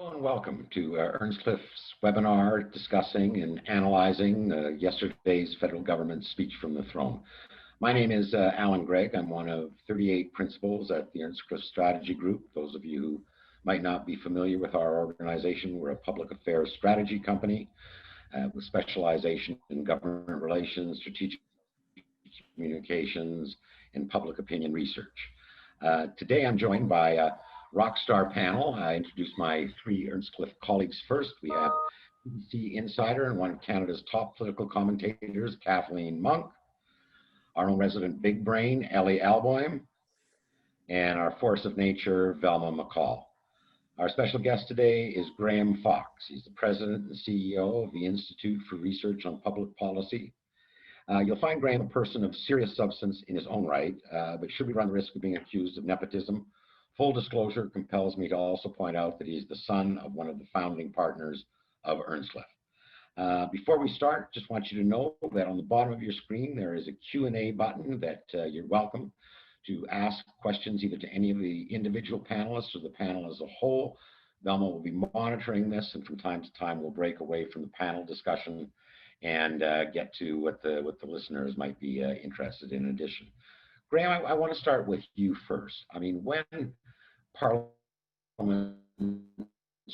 And welcome to Earnscliffe's webinar discussing and analyzing yesterday's federal government speech from the throne. My name is Allan Gregg. I'm one of 38 principals at the Earnscliffe Strategy Group. Those of you who might not be familiar with our organization, we're a public affairs strategy company with specialization in government relations, strategic communications, and public opinion research. Today I'm joined by a rockstar panel. I introduce my three Earnscliffe colleagues first. We have BBC insider and one of Canada's top political commentators, Kathleen Monk, our own resident big brain, Elly Alboim, and our force of nature, Velma McColl. Our special guest today is Graham Fox. He's the president and CEO of the Institute for Research on Public Policy. You'll find Graham a person of serious substance in his own right, but should we run the risk of being accused of nepotism, full disclosure compels me to also point out that he's the son of one of the founding partners of Earnscliffe. Before we start, just want you to know that on the bottom of your screen there is a Q&A button that you're welcome to ask questions either to any of the individual panelists or the panel as a whole. Velma will be monitoring this, and from time to time we'll break away from the panel discussion and get to what the listeners might be interested in addition. Graham, I want to start with you first. I mean, when parliaments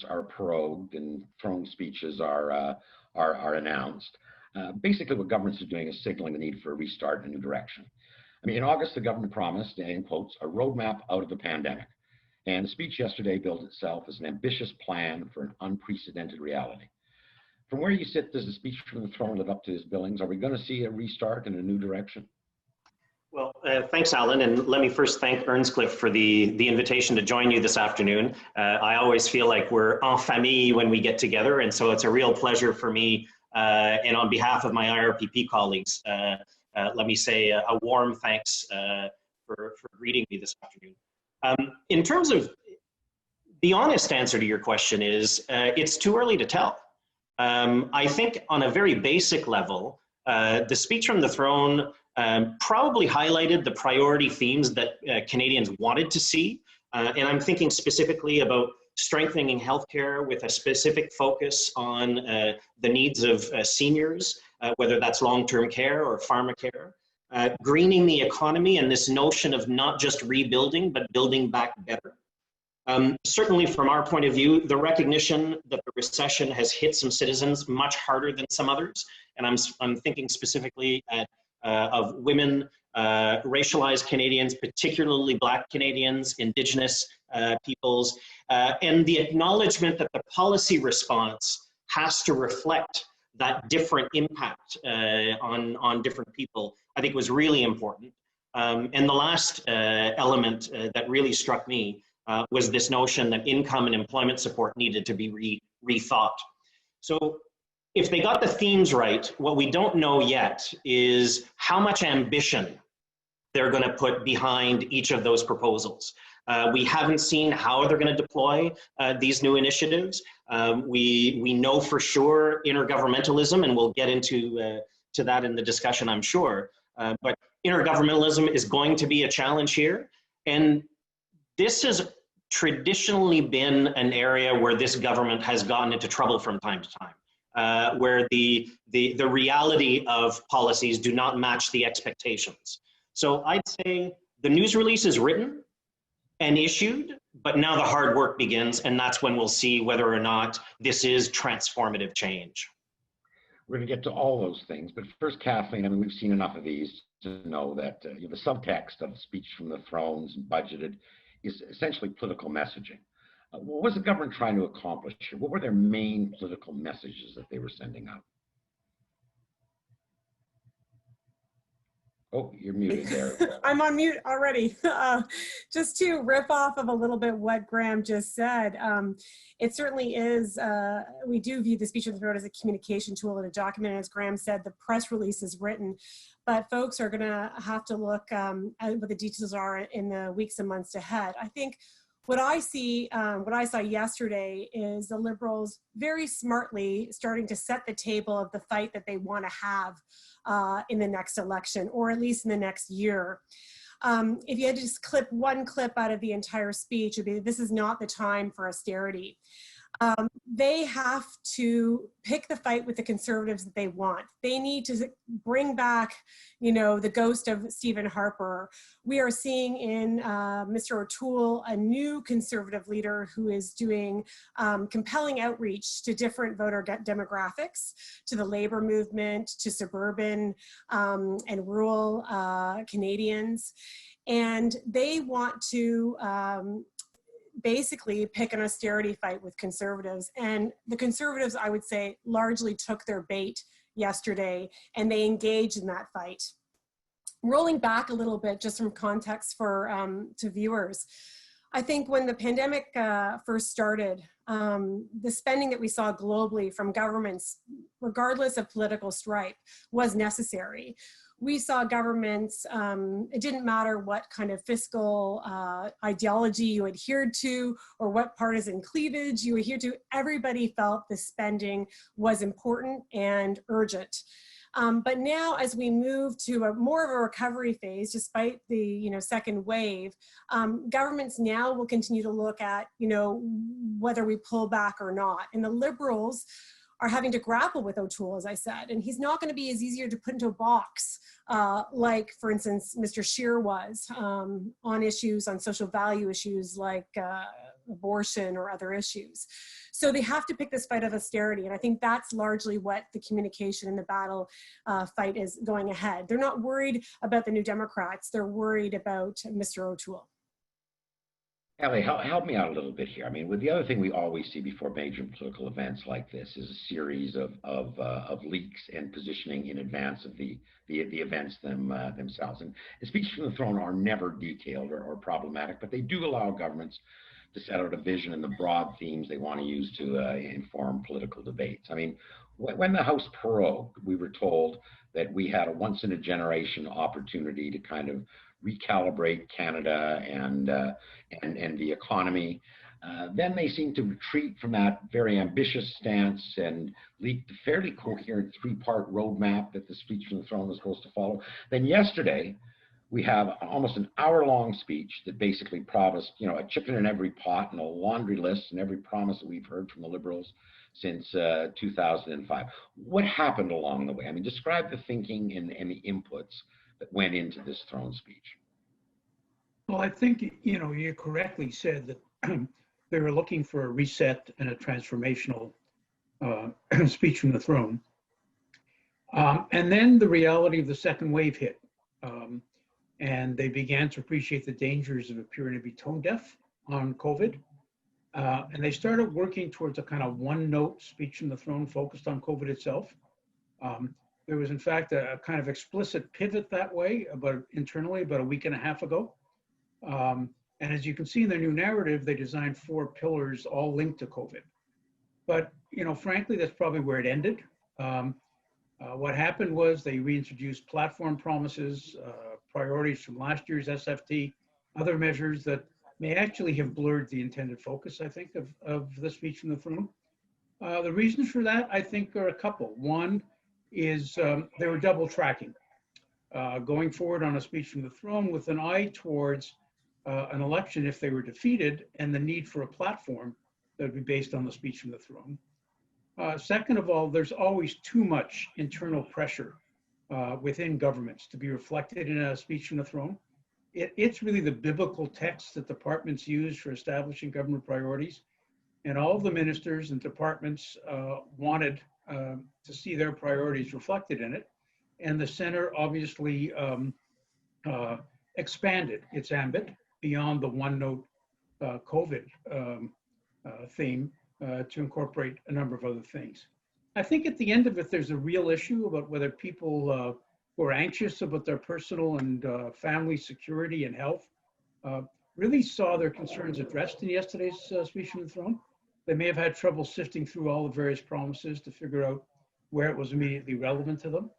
are prorogued and throne speeches are announced, basically what governments are doing is signaling the need for a restart and a new direction. I mean, in August, the government promised, in quotes, a roadmap out of the pandemic. And the speech yesterday billed itself as an ambitious plan for an unprecedented reality. From where you sit, does the speech from the throne live up to his billings? Are we going to see a restart and a new direction? Well, thanks, Alan, and let me first thank Earnscliffe for the invitation to join you this afternoon. I always feel like we're en famille when we get together, and so it's a real pleasure for me, and on behalf of my IRPP colleagues, let me say a warm thanks for greeting me this afternoon. In terms of the honest answer to your question is, it's too early to tell. I think on a very basic level, the speech from the throne probably highlighted the priority themes that Canadians wanted to see. And I'm thinking specifically about strengthening healthcare with a specific focus on the needs of seniors, whether that's long-term care or pharmacare, greening the economy and this notion of not just rebuilding, but building back better. Certainly from our point of view, the recognition that the recession has hit some citizens much harder than some others. And I'm thinking specifically of women, racialized Canadians, particularly Black Canadians, Indigenous peoples, and the acknowledgement that the policy response has to reflect that different impact on different people, I think was really important. And the last element that really struck me was this notion that income and employment support needed to be rethought. So if they got the themes right, what we don't know yet is how much ambition they're going to put behind each of those proposals. We haven't seen how they're going to deploy these new initiatives. We know for sure intergovernmentalism, and we'll get into to that in the discussion, I'm sure. But intergovernmentalism is going to be a challenge here. And this has traditionally been an area where this government has gotten into trouble from time to time, where the reality of policies do not match the expectations. So I'd say the news release is written and issued, but now the hard work begins, and that's when we'll see whether or not this is transformative change. We're going to get to all those things, but first, Kathleen, I mean, we've seen enough of these to know that the subtext of the speech from the thrones and budgeted is essentially political messaging. What was the government trying to accomplish here? What were their main political messages that they were sending out? Oh, you're muted there. I'm on mute already. Just to rip off of a little bit what Graham just said, it certainly is, we do view the speech of the throne as a communication tool and a document. As Graham said, the press release is written, but folks are gonna have to look at what the details are in the weeks and months ahead. I think what I saw yesterday is the Liberals very smartly starting to set the table of the fight that they want to have in the next election, or at least in the next year. If you had to just clip one clip out of the entire speech, it would be, this is not the time for austerity. They have to pick the fight with the Conservatives that they want. They need to bring back, you know, the ghost of Stephen Harper. We are seeing in Mr. O'Toole a new Conservative leader who is doing compelling outreach to different voter demographics, to the labor movement, to suburban and rural Canadians. And they want to basically pick an austerity fight with Conservatives. And the Conservatives, I would say, largely took their bait yesterday and they engaged in that fight. Rolling back a little bit, just from context for to viewers, I think when the pandemic first started, the spending that we saw globally from governments, regardless of political stripe, was necessary. We saw governments, it didn't matter what kind of fiscal ideology you adhered to or what partisan cleavage you adhered to, everybody felt the spending was important and urgent. But now as we move to more of a recovery phase, despite the second wave, governments now will continue to look at whether we pull back or not. And the Liberals are having to grapple with O'Toole, as I said, and he's not going to be as easier to put into a box like, for instance, Mr. Scheer was on issues, on social value issues like abortion or other issues. So they have to pick this fight of austerity, and I think that's largely what the communication and the battle fight is going ahead. They're not worried about the New Democrats, they're worried about Mr. O'Toole. Elly, help me out a little bit here. I mean, with the other thing we always see before major political events like this is a series of leaks and positioning in advance of the events themselves. And the speeches from the throne are never detailed or problematic, but they do allow governments to set out a vision and the broad themes they want to use to inform political debates. I mean, when the House prorogued, we were told that we had a once-in-a-generation opportunity to kind of recalibrate Canada and the economy. Then they seem to retreat from that very ambitious stance and leak the fairly coherent three-part roadmap that the speech from the throne was supposed to follow. Then yesterday, we have almost an hour-long speech that basically promised, a chicken in every pot and a laundry list and every promise that we've heard from the Liberals since 2005. What happened along the way? I mean, describe the thinking and the inputs that went into this throne speech. Well, I think, you correctly said that they were looking for a reset and a transformational speech from the throne. And then the reality of the second wave hit. And they began to appreciate the dangers of appearing to be tone deaf on COVID. And they started working towards a kind of one-note speech from the throne focused on COVID itself. There was, in fact, a kind of explicit pivot that way internally about a week and a half ago. And as you can see in their new narrative, they designed 4 pillars all linked to COVID. But, frankly, that's probably where it ended. What happened was they reintroduced platform promises, priorities from last year's SFT, other measures that may actually have blurred the intended focus, I think, of the speech from the throne. The reasons for that, I think, are a couple. One is they were double tracking, going forward on a speech from the throne with an eye towards an election if they were defeated and the need for a platform that would be based on the speech from the throne. Second of all, there's always too much internal pressure within governments to be reflected in a speech from the throne. It's really the biblical text that departments use for establishing government priorities. And all of the ministers and departments wanted to see their priorities reflected in it. And the center obviously expanded its ambit beyond the one-note COVID theme to incorporate a number of other things. I think at the end of it, there's a real issue about whether people who are anxious about their personal and family security and health really saw their concerns addressed in yesterday's speech from the throne. They may have had trouble sifting through all the various promises to figure out where it was immediately relevant to them.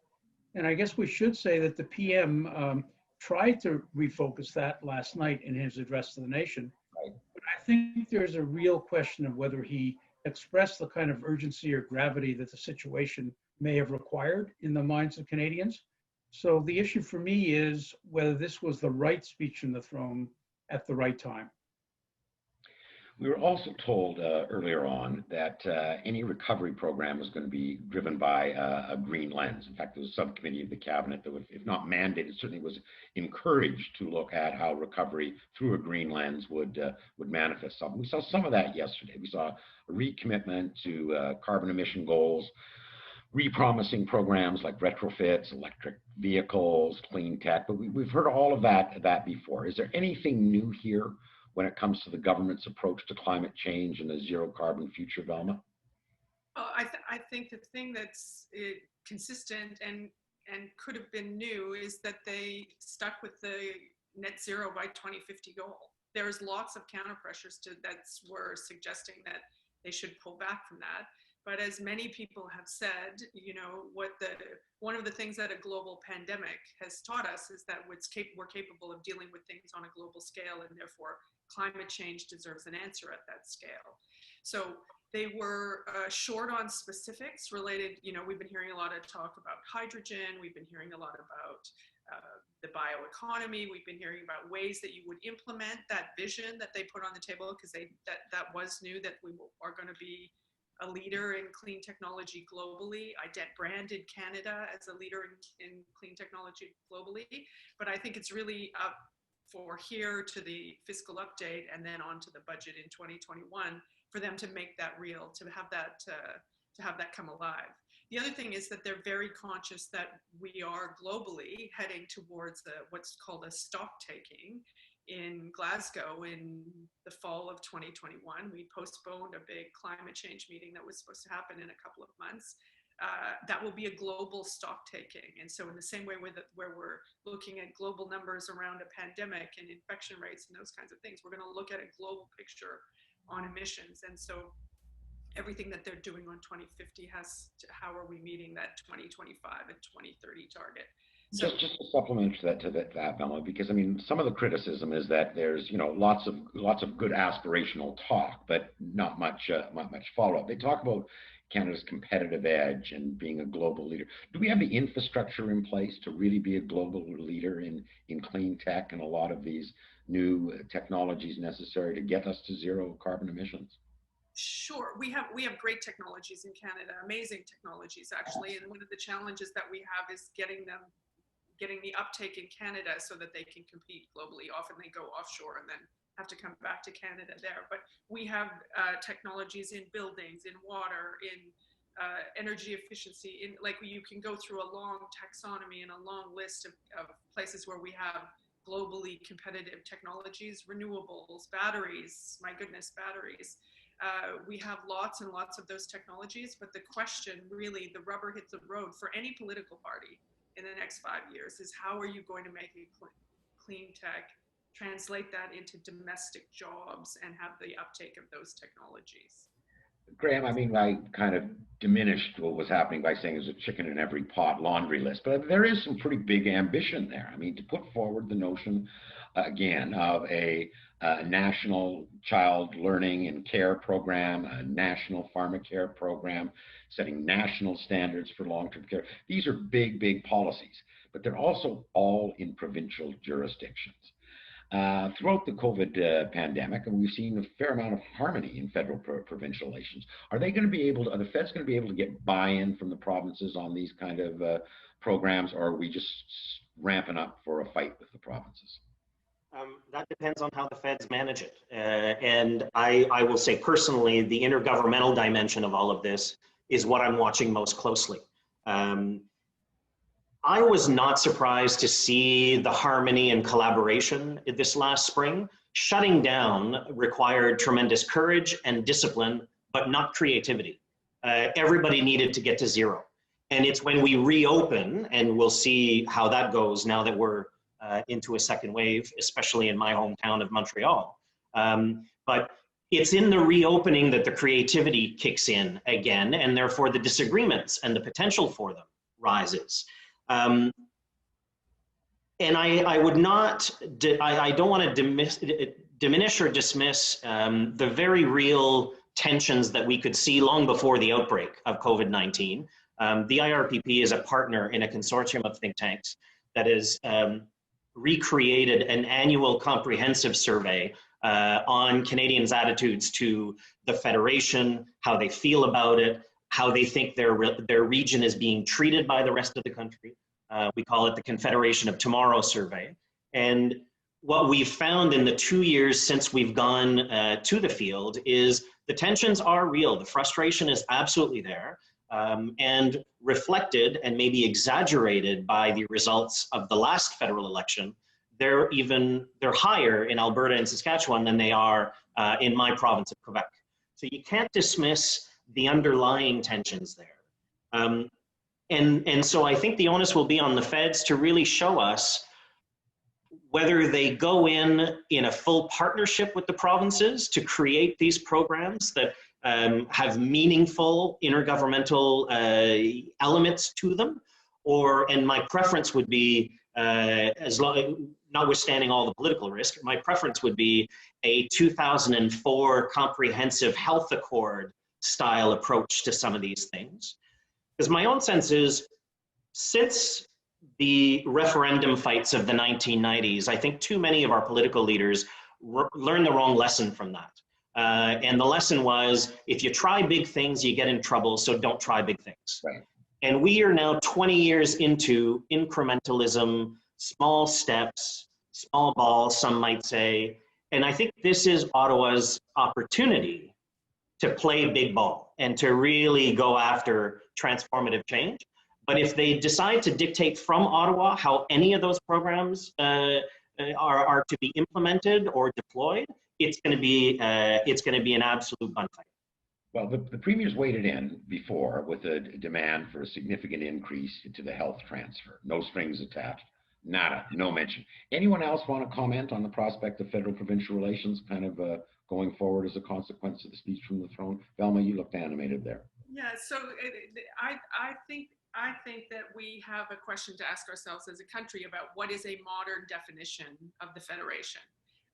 And I guess we should say that the PM tried to refocus that last night in his address to the nation. Right. But I think there's a real question of whether he expressed the kind of urgency or gravity that the situation may have required in the minds of Canadians. So the issue for me is whether this was the right speech from the throne at the right time. We were also told earlier on that any recovery program was going to be driven by a green lens. In fact, there was a subcommittee of the cabinet that, if not mandated, certainly was encouraged to look at how recovery through a green lens would manifest something. We saw some of that yesterday. We saw a recommitment to carbon emission goals, re-promising programs like retrofits, electric vehicles, clean tech, but we've heard all of that before. Is there anything new here when it comes to the government's approach to climate change and a zero carbon future, Velma? Well, I think the thing that's consistent and could have been new is that they stuck with the net zero by 2050 goal. There's lots of counter pressures that were suggesting that they should pull back from that. But as many people have said, you know, one of the things that a global pandemic has taught us is that we're capable of dealing with things on a global scale, and therefore climate change deserves an answer at that scale. So they were short on specifics related, you know, we've been hearing a lot of talk about hydrogen, we've been hearing a lot about the bioeconomy, we've been hearing about ways that you would implement that vision that they put on the table, because that was new, that we are going to be a leader in clean technology globally. I branded Canada as a leader in clean technology globally, but I think it's really up for here to the fiscal update and then on to the budget in 2021 for them to make that real, to have that come alive. The other thing is that they're very conscious that we are globally heading towards what's called a stock taking in Glasgow in the fall of 2021. We postponed a big climate change meeting that was supposed to happen in a couple of months. That will be a global stock taking. And so in the same way where we're looking at global numbers around a pandemic and infection rates and those kinds of things, we're going to look at a global picture on emissions. And so everything that they're doing on 2050 how are we meeting that 2025 and 2030 target? So, just a supplement to that, Velma, because I mean, some of the criticism is that there's, you know, lots of good aspirational talk, but not much follow-up. They talk about Canada's competitive edge and being a global leader. Do we have the infrastructure in place to really be a global leader in clean tech and a lot of these new technologies necessary to get us to zero carbon emissions? Sure, we have great technologies in Canada, amazing technologies actually, and one of the challenges that we have is getting the uptake in Canada so that they can compete globally. Often they go offshore and then have to come back to Canada there. But we have technologies in buildings, in water, in energy efficiency, you can go through a long taxonomy and a long list of places where we have globally competitive technologies, renewables, batteries, my goodness, batteries. We have lots and lots of those technologies, but the question really, the rubber hits the road for any political party in the next 5 years is how are you going to make a clean tech, translate that into domestic jobs and have the uptake of those technologies. Graham, I mean, I kind of diminished what was happening by saying there's a chicken in every pot laundry list, but there is some pretty big ambition there. I mean, to put forward the notion, again, of a national child learning and care program, a national pharmacare program, setting national standards for long-term care. These are big, big policies, but they're also all in provincial jurisdictions. Throughout the COVID pandemic, and we've seen a fair amount of harmony in federal provincial relations. Are the feds going to be able to get buy-in from the provinces on these kind of programs, or are we just ramping up for a fight with the provinces? That depends on how the feds manage it. And I will say personally, the intergovernmental dimension of all of this is what I'm watching most closely. I was not surprised to see the harmony and collaboration this last spring. Shutting down required tremendous courage and discipline, but not creativity. Everybody needed to get to zero. And it's when we reopen, and we'll see how that goes now that we're into a second wave, especially in my hometown of Montreal. But it's in the reopening that the creativity kicks in again, and therefore the disagreements and the potential for them rises. And I would not, I don't want to diminish or dismiss the very real tensions that we could see long before the outbreak of COVID-19. The IRPP is a partner in a consortium of think tanks that has recreated an annual comprehensive survey on Canadians' attitudes to the Federation, how they feel about it, how they think their region is being treated by the rest of the country. We call it the Confederation of Tomorrow survey. And what we've found in the 2 years since we've gone to the field is the tensions are real. The frustration is absolutely there, and reflected and maybe exaggerated by the results of the last federal election. They're higher in Alberta and Saskatchewan than they are in my province of Quebec. So you can't dismiss the underlying tensions there. And so I think the onus will be on the feds to really show us whether they go in a full partnership with the provinces to create these programs that have meaningful intergovernmental elements to them, and my preference would be, notwithstanding all the political risk, my preference would be a 2004 comprehensive health accord style approach to some of these things. Because my own sense is, since the referendum fights of the 1990s, I think too many of our political leaders learned the wrong lesson from that. And the lesson was, if you try big things, you get in trouble, so don't try big things. Right. And we are now 20 years into incrementalism, small steps, small balls, some might say. And I think this is Ottawa's opportunity to play big ball and to really go after transformative change. But if they decide to dictate from Ottawa how any of those programs are to be implemented or deployed, it's going to be an absolute gunfight. Well, the premier's waded in before with a demand for a significant increase into the health transfer. No strings attached. Nada. No mention. Anyone else want to comment on the prospect of federal-provincial relations kind of going forward as a consequence of the speech from the throne? Velma, you looked animated there. Yeah, so I think that we have a question to ask ourselves as a country about what is a modern definition of the Federation.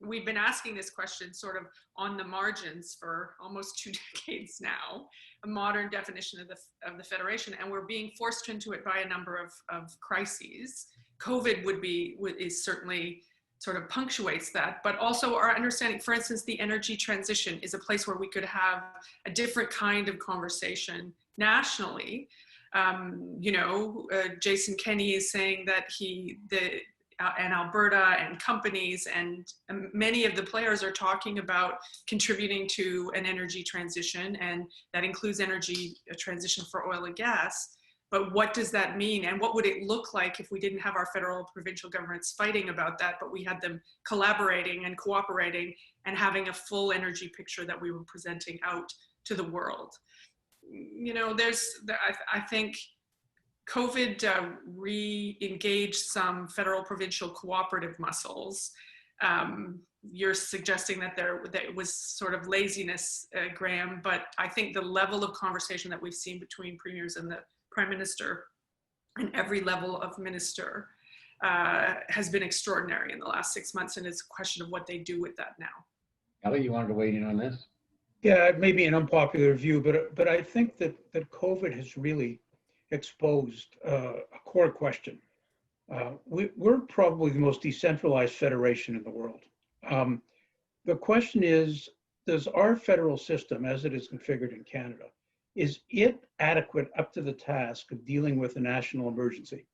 We've been asking this question sort of on the margins for almost 2 decades now, a modern definition of the Federation, and we're being forced into it by a number of crises. COVID is certainly sort of punctuates that, but also our understanding, for instance, the energy transition is a place where we could have a different kind of conversation nationally. Jason Kenney is saying that and Alberta and companies and many of the players are talking about contributing to an energy transition, and that includes energy transition for oil and gas. But what does that mean? And what would it look like if we didn't have our federal and provincial governments fighting about that, but we had them collaborating and cooperating and having a full energy picture that we were presenting out to the world? I think COVID re-engaged some federal provincial cooperative muscles. You're suggesting that it was sort of laziness, Graham, but I think the level of conversation that we've seen between premiers and the Prime Minister and every level of minister has been extraordinary in the last 6 months, and it's a question of what they do with that now. Elly, you wanted to weigh in on this? Yeah, it may be an unpopular view, but I think that COVID has really exposed a core question. We're probably the most decentralized federation in the world. The question is, does our federal system, as it is configured in Canada, is it adequate up to the task of dealing with a national emergency?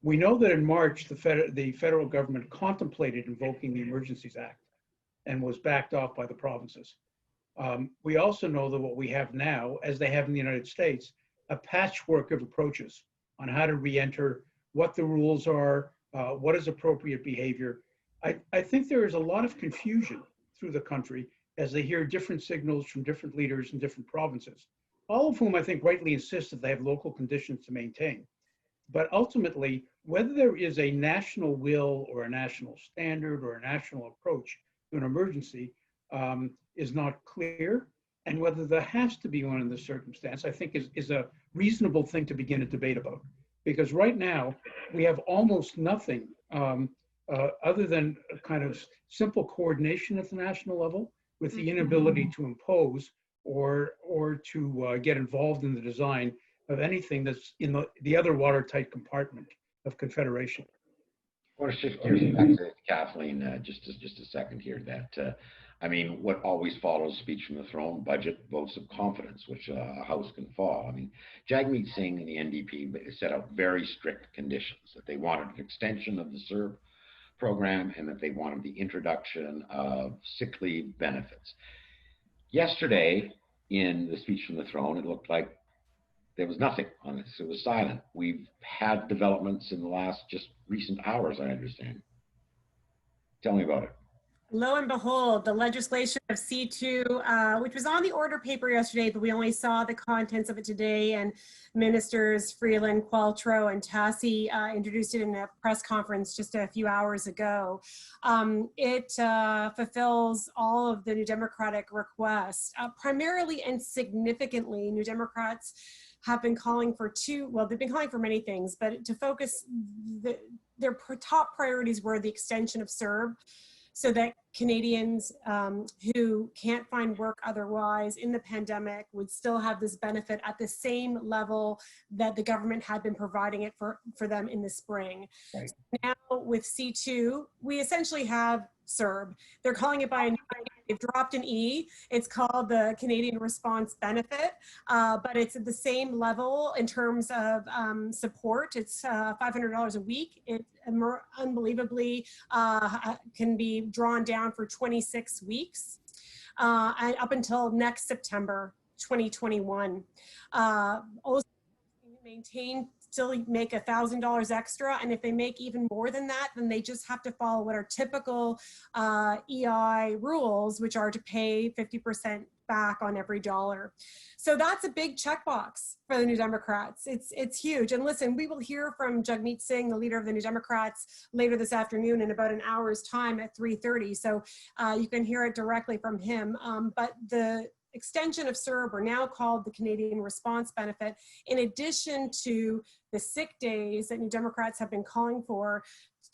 We know that in March, the federal government contemplated invoking the Emergencies Act and was backed off by the provinces. We also know that what we have now, as they have in the United States, a patchwork of approaches on how to re-enter, what the rules are, what is appropriate behavior. I think there is a lot of confusion through the country as they hear different signals from different leaders in different provinces, all of whom I think rightly insist that they have local conditions to maintain. But ultimately, whether there is a national will or a national standard or a national approach to an emergency is not clear. And whether there has to be one in this circumstance, I think is a reasonable thing to begin a debate about. Because right now, we have almost nothing other than a kind of simple coordination at the national level, with the inability to impose or to get involved in the design of anything that's in the other watertight compartment of Confederation. I want to shift gears back to Kathleen just a second here. That I mean, what always follows speech from the throne? Budget votes of confidence, which a house can fall. I mean, Jagmeet Singh and the NDP set out very strict conditions that they wanted an extension of the CERB program and that they wanted the introduction of sick leave benefits. Yesterday, in the speech from the throne, it looked like there was nothing on this. It was silent. We've had developments in the last just recent hours, I understand. Tell me about it. Lo and behold, the legislation of C2, which was on the order paper yesterday, but we only saw the contents of it today, and Ministers Freeland, Qualtrough, and Tassi introduced it in a press conference just a few hours ago. It fulfills all of the New Democratic requests. Primarily and significantly, New Democrats have been calling for they've been calling for many things, but to focus, their top priorities were the extension of CERB, so that Canadians who can't find work otherwise in the pandemic would still have this benefit at the same level that the government had been providing it for them in the spring. Right. So now with C2, we essentially have CERB. They're calling it by a name. They've dropped an E. It's called the Canadian Response Benefit, but it's at the same level in terms of support. It's $500 a week. It unbelievably can be drawn down for 26 weeks and up until next September 2021. Also still make $1,000 extra, and if they make even more than that, then they just have to follow what are typical EI rules, which are to pay 50% back on every dollar. So that's a big checkbox for the New Democrats. It's huge. And listen, we will hear from Jagmeet Singh, the leader of the New Democrats, later this afternoon in about an hour's time at 3:30. So you can hear it directly from him. But the extension of CERB, or now called the Canadian Response Benefit, in addition to the sick days that New Democrats have been calling for,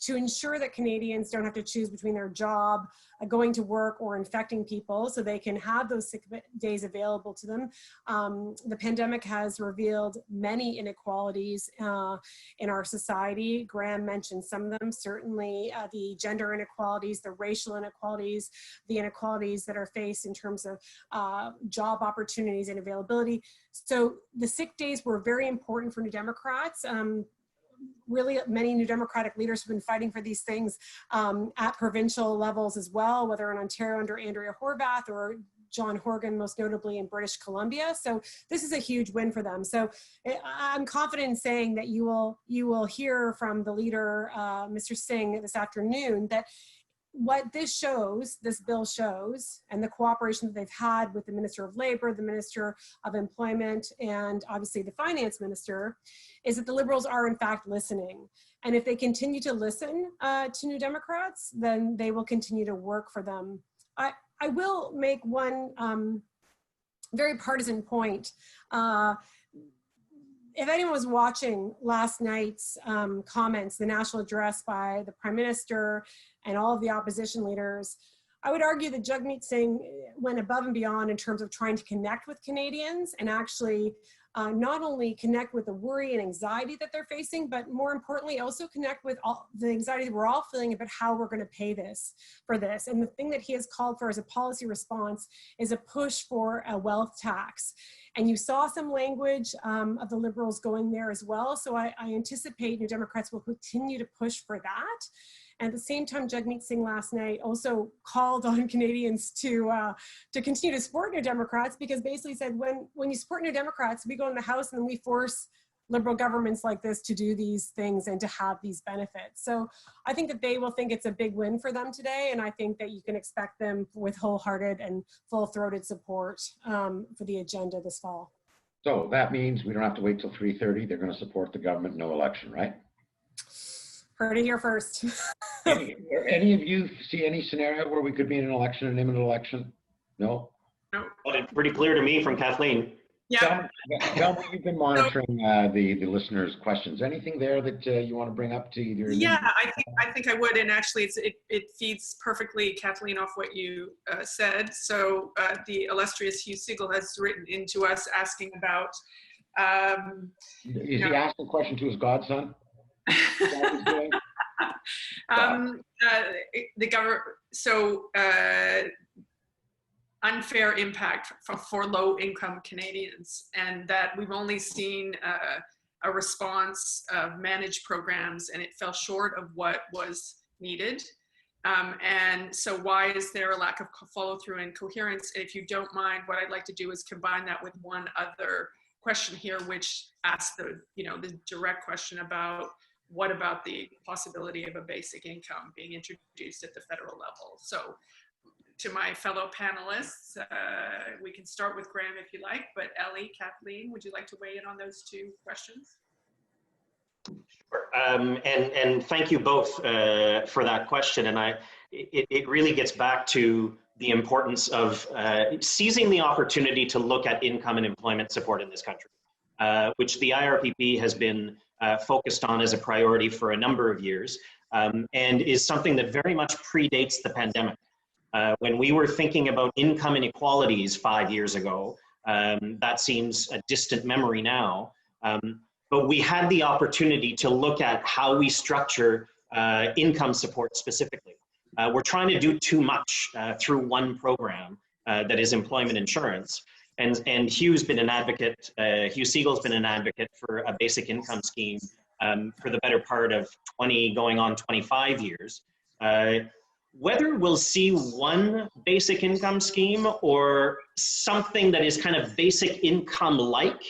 to ensure that Canadians don't have to choose between their job, going to work, or infecting people, so they can have those sick days available to them. The pandemic has revealed many inequalities in our society. Graham mentioned some of them, certainly the gender inequalities, the racial inequalities, the inequalities that are faced in terms of job opportunities and availability. So the sick days were very important for New Democrats. Really, many New Democratic leaders have been fighting for these things at provincial levels as well, whether in Ontario under Andrea Horwath or John Horgan, most notably in British Columbia. So this is a huge win for them. So I'm confident in saying that you will hear from the leader, Mr. Singh, this afternoon, that what this bill shows, and the cooperation that they've had with the Minister of Labour, the Minister of Employment, and obviously the Finance Minister, is that the Liberals are in fact listening. And if they continue to listen to New Democrats, then they will continue to work for them. I will make one very partisan point. If anyone was watching last night's comments, the national address by the Prime Minister and all of the opposition leaders, I would argue that Jagmeet Singh went above and beyond in terms of trying to connect with Canadians and actually not only connect with the worry and anxiety that they're facing, but more importantly, also connect with all the anxiety that we're all feeling about how we're going to pay for this. And the thing that he has called for as a policy response is a push for a wealth tax. And you saw some language of the Liberals going there as well. So I anticipate New Democrats will continue to push for that. And at the same time, Jagmeet Singh last night also called on Canadians to continue to support New Democrats, because basically said, when you support New Democrats, we go in the House and we force Liberal governments like this to do these things and to have these benefits. So I think that they will think it's a big win for them today, and I think that you can expect them with wholehearted and full-throated support for the agenda this fall. So that means we don't have to wait till 3:30. They're going to support the government, no election, right? Heard it here first. Any of you see any scenario where we could be in an election, an imminent election? No? No. But it's pretty clear to me from Kathleen. Yeah. Tell me, you've been monitoring the listeners' questions. Anything there that you want to bring up to either? Yeah, I think I would, and actually it feeds perfectly, Kathleen, off what you said. So the illustrious Hugh Siegel has written into us asking about. Is he asking a question to his godson? Is that what he's doing? The government, unfair impact for low-income Canadians, and that we've only seen a response of managed programs, and it fell short of what was needed. And so why is there a lack of follow-through and coherence? If you don't mind, what I'd like to do is combine that with one other question here, which asks the direct question about what about the possibility of a basic income being introduced at the federal level. So to my fellow panelists, we can start with Graham if you like, but Elly, Kathleen, would you like to weigh in on those two questions? Sure. And thank you both for that question. And it really gets back to the importance of seizing the opportunity to look at income and employment support in this country, which the IRPP has been focused on as a priority for a number of years, and is something that very much predates the pandemic. When we were thinking about income inequalities 5 years ago, that seems a distant memory now. But we had the opportunity to look at how we structure income support specifically. We're trying to do too much through one program that is employment insurance. And Hugh's been an advocate, Hugh Siegel's been an advocate for a basic income scheme for the better part of 20, going on 25 years. Whether we'll see one basic income scheme or something that is kind of basic income-like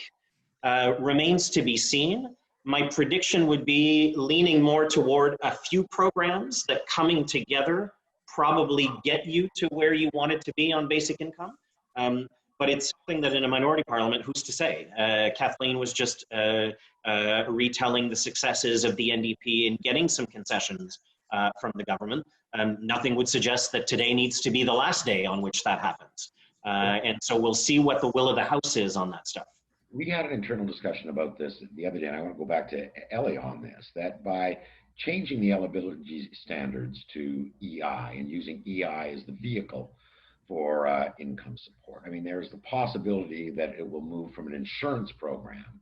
remains to be seen. My prediction would be leaning more toward a few programs that coming together probably get you to where you want it to be on basic income. But it's something that in a minority parliament, who's to say? Kathleen was just retelling the successes of the NDP in getting some concessions from the government. Nothing would suggest that today needs to be the last day on which that happens. And so we'll see what the will of the House is on that stuff. We had an internal discussion about this the other day, and I want to go back to Elly on this, that by changing the eligibility standards to EI and using EI as the vehicle for income support, I mean, there's the possibility that it will move from an insurance program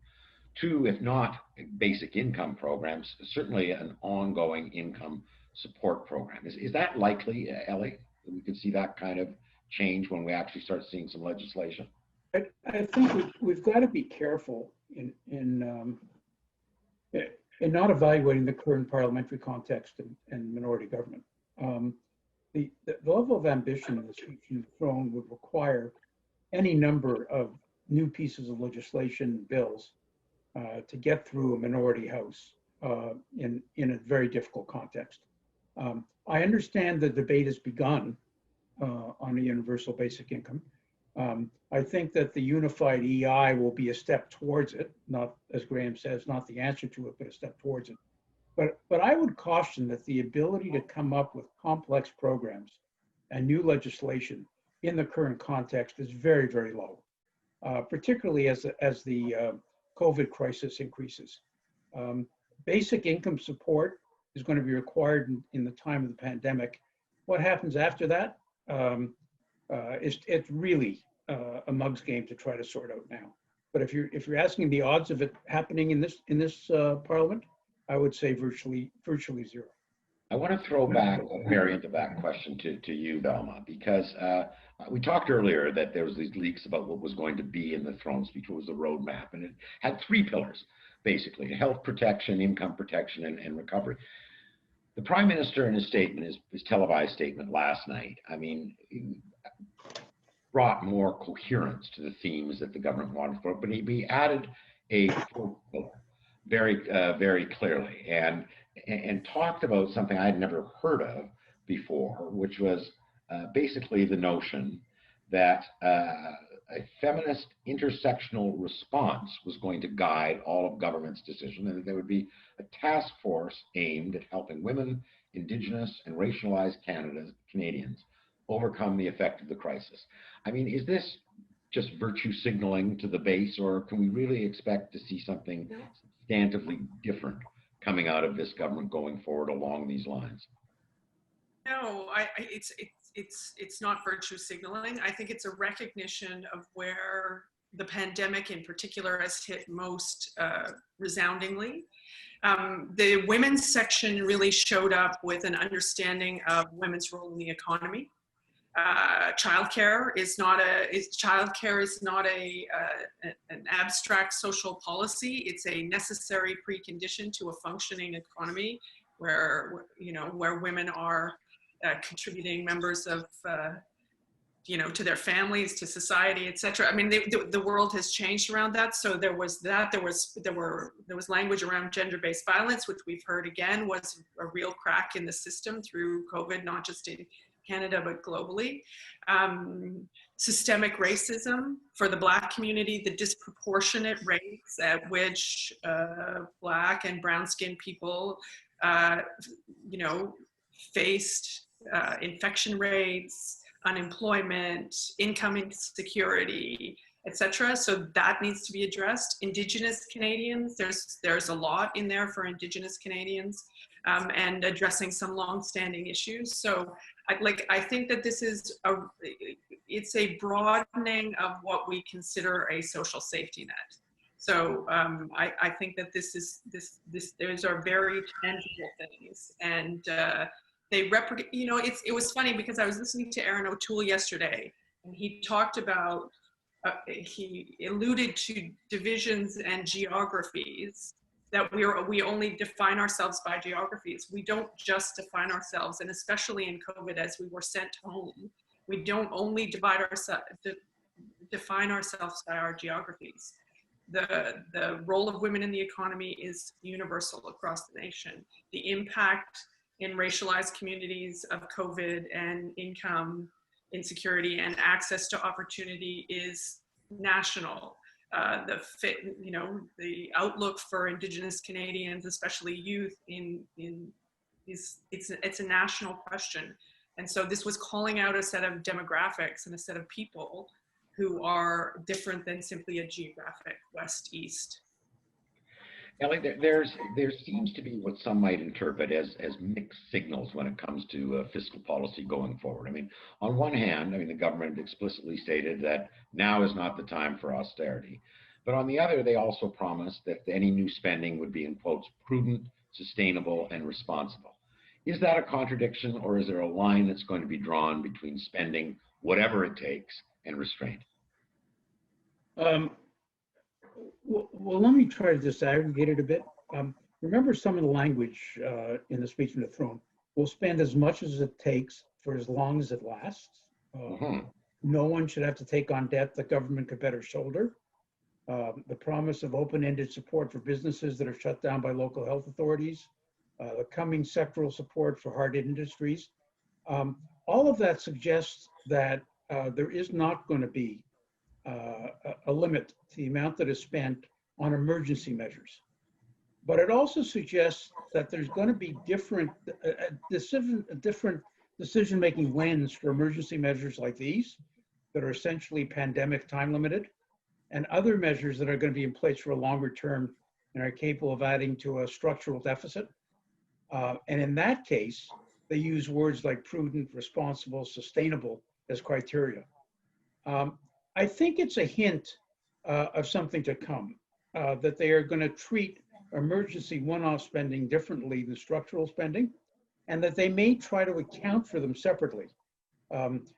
to, if not basic income programs, certainly an ongoing income support program. Is that likely, Elly, that we could see that kind of change when we actually start seeing some legislation? I think we've got to be careful in not evaluating the current parliamentary context and minority government. The level of ambition in the speech you've thrown would require any number of new pieces of legislation, bills, to get through a minority house in a very difficult context. I understand the debate has begun on a universal basic income. I think that the unified EI will be a step towards it, not, as Graham says, not the answer to it, but a step towards it. But I would caution that the ability to come up with complex programs and new legislation in the current context is very, very low, particularly as the COVID crisis increases. Basic income support is going to be required in the time of the pandemic. What happens after that? It's really a mug's game to try to sort out now. But if you're asking the odds of it happening in this Parliament, I would say virtually zero. I want to throw back a variant of that question to you, Velma, because we talked earlier that there was these leaks about what was going to be in the throne speech, what was the roadmap, and it had 3 pillars, basically: health protection, income protection, and recovery. The Prime Minister in his statement, his televised statement last night, I mean, brought more coherence to the themes that the government wanted for it, but he added a quote very clearly and talked about something I had never heard of before, which was basically the notion that a feminist intersectional response was going to guide all of government's decision, and that there would be a task force aimed at helping women, Indigenous, and racialized Canadians overcome the effect of the crisis. I mean, is this just virtue signaling to the base, or can we really expect to see something substantively different coming out of this government going forward along these lines? No, it's not virtue signaling. I think it's a recognition of where the pandemic in particular has hit most resoundingly. The women's section really showed up with an understanding of women's role in the economy. Childcare is not an abstract social policy. It's a necessary precondition to a functioning economy where women are contributing members of to their families, to society, etc. I mean, the world has changed around that. So there was language around gender-based violence, which we've heard again was a real crack in the system through COVID, not just in Canada, but globally. Systemic racism for the Black community, the disproportionate rates at which Black and brown-skinned people, faced infection rates, unemployment, income insecurity, etc. So that needs to be addressed. Indigenous Canadians, there's a lot in there for Indigenous Canadians, and addressing some long-standing issues. So I think that this is it's a broadening of what we consider a social safety net. So I think that those are very tangible things, and it was funny because I was listening to Aaron O'Toole yesterday, and he talked about, he alluded to divisions and geographies, that we only define ourselves by geographies. We don't just define ourselves, and especially in COVID, as we were sent home, we don't only define ourselves by our geographies. The role of women in the economy is universal across the nation. The impact in racialized communities of COVID and income insecurity and access to opportunity is national. The outlook for Indigenous Canadians, especially youth, it's a national question. And so this was calling out a set of demographics and a set of people who are different than simply a geographic west-east. Elly, there seems to be what some might interpret as mixed signals when it comes to fiscal policy going forward. I mean, on one hand, the government explicitly stated that now is not the time for austerity. But on the other, they also promised that any new spending would be, in quotes, prudent, sustainable, and responsible. Is that a contradiction, or is there a line that's going to be drawn between spending whatever it takes and restraint? Well, let me try to disaggregate it a bit. Remember some of the language in the speech from the throne. We'll spend as much as it takes for as long as it lasts. No one should have to take on debt the government could better shoulder. The promise of open-ended support for businesses that are shut down by local health authorities. The coming sectoral support for hard industries. All of that suggests that there is not going to be a limit to the amount that is spent on emergency measures. But it also suggests that there's going to be different decision-making lens for emergency measures like these that are essentially pandemic time limited, and other measures that are going to be in place for a longer term and are capable of adding to a structural deficit. And in that case, they use words like prudent, responsible, sustainable as criteria. I think it's a hint of something to come, that they are going to treat emergency one-off spending differently than structural spending, and that they may try to account for them separately.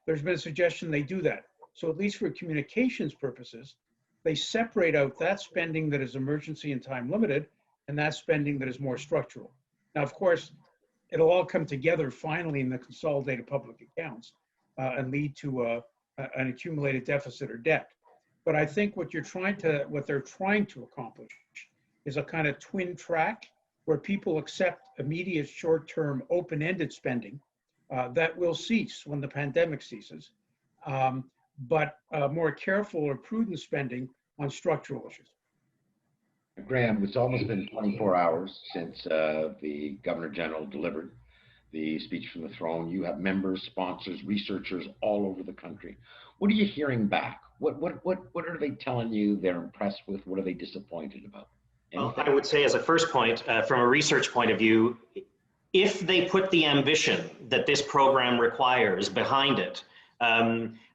There's been a suggestion they do that. So at least for communications purposes, they separate out that spending that is emergency and time limited and that spending that is more structural. Now, of course, it'll all come together finally in the consolidated public accounts and lead to an accumulated deficit or debt. But I think what they're trying to accomplish is a kind of twin track where people accept immediate short-term open-ended spending that will cease when the pandemic ceases, but more careful or prudent spending on structural issues. Graham, it's almost been 24 hours since the Governor General delivered the speech from the throne. You have members, sponsors, researchers all over the country. What are you hearing back? What are they telling you they're impressed with? What are they disappointed about? Well, I would say as a first point, from a research point of view, if they put the ambition that this program requires behind it,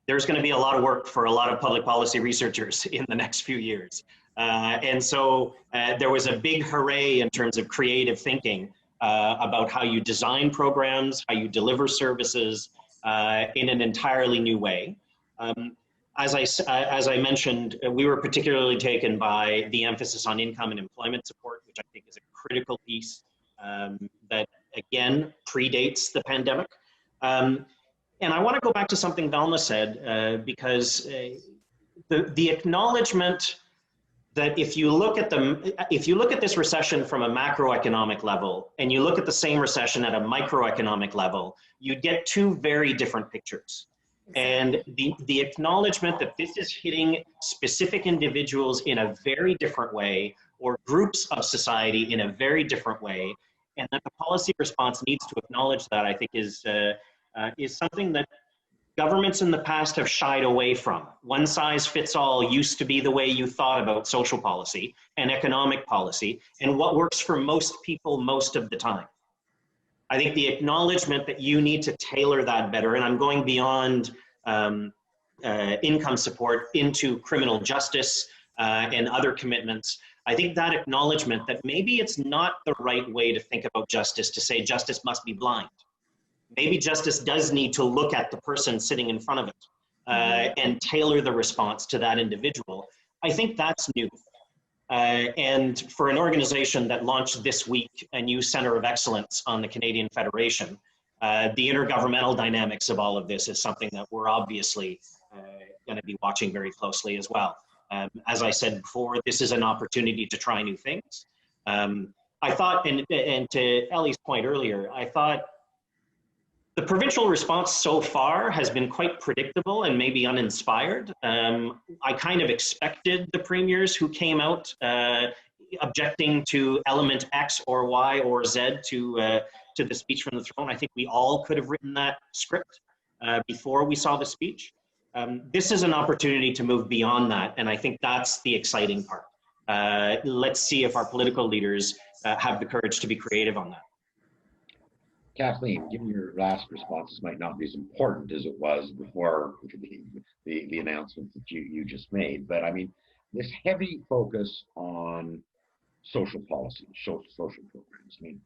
there's going to be a lot of work for a lot of public policy researchers in the next few years. And so there was a big hooray in terms of creative thinking about how you design programs, how you deliver services in an entirely new way. As I mentioned, we were particularly taken by the emphasis on income and employment support, which I think is a critical piece that, again, predates the pandemic. And I want to go back to something Velma said, because the acknowledgement that if you look at this recession from a macroeconomic level and you look at the same recession at a microeconomic level, you get two very different pictures. And the acknowledgement that this is hitting specific individuals in a very different way, or groups of society in a very different way, and that the policy response needs to acknowledge that, I think is something that governments in the past have shied away from. One size fits all used to be the way you thought about social policy and economic policy and what works for most people most of the time. I think the acknowledgement that you need to tailor that better, and I'm going beyond income support into criminal justice and other commitments. I think that acknowledgement that maybe it's not the right way to think about justice to say justice must be blind. Maybe justice does need to look at the person sitting in front of it and tailor the response to that individual. I think that's new. And for an organization that launched this week a new Center of Excellence on the Canadian Federation, the intergovernmental dynamics of all of this is something that we're obviously going to be watching very closely as well. As I said before, this is an opportunity to try new things. I thought, and to Elly's point earlier, I thought the provincial response so far has been quite predictable and maybe uninspired. I kind of expected the premiers who came out objecting to element X or Y or Z to the speech from the throne. I think we all could have written that script before we saw the speech. This is an opportunity to move beyond that, and I think that's the exciting part. Let's see if our political leaders have the courage to be creative on that. Kathleen, given your last response, this might not be as important as it was before the announcement that you just made, but I mean, this heavy focus on social policy, social programs, I mean,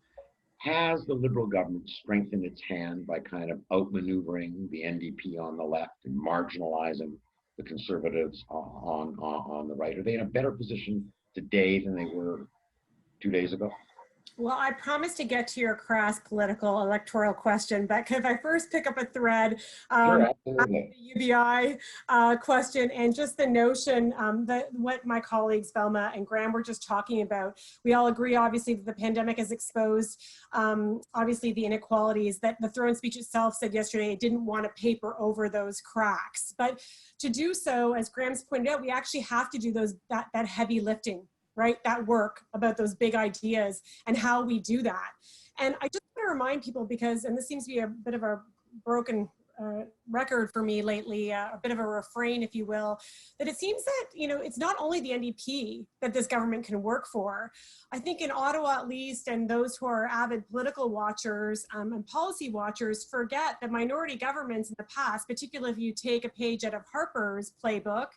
has the Liberal government strengthened its hand by kind of outmaneuvering the NDP on the left and marginalizing the Conservatives on the right? Are they in a better position today than they were 2 days ago? Well, I promised to get to your crass political electoral question, but if I first pick up a thread, Sure, the UBI question, and just the notion that what my colleagues Velma and Graham were just talking about, we all agree, obviously, that the pandemic has exposed, obviously, the inequalities that the throne speech itself said yesterday. It didn't want to paper over those cracks, but to do so, as Graham's pointed out, we actually have to do that heavy lifting, right? That work about those big ideas and how we do that. And I just want to remind people, because, and this seems to be a bit of a broken record for me lately, a bit of a refrain, if you will, that it seems that, you know, it's not only the NDP that this government can work for. I think in Ottawa, at least, and those who are avid political watchers and policy watchers forget that minority governments in the past, particularly if you take a page out of Harper's playbook,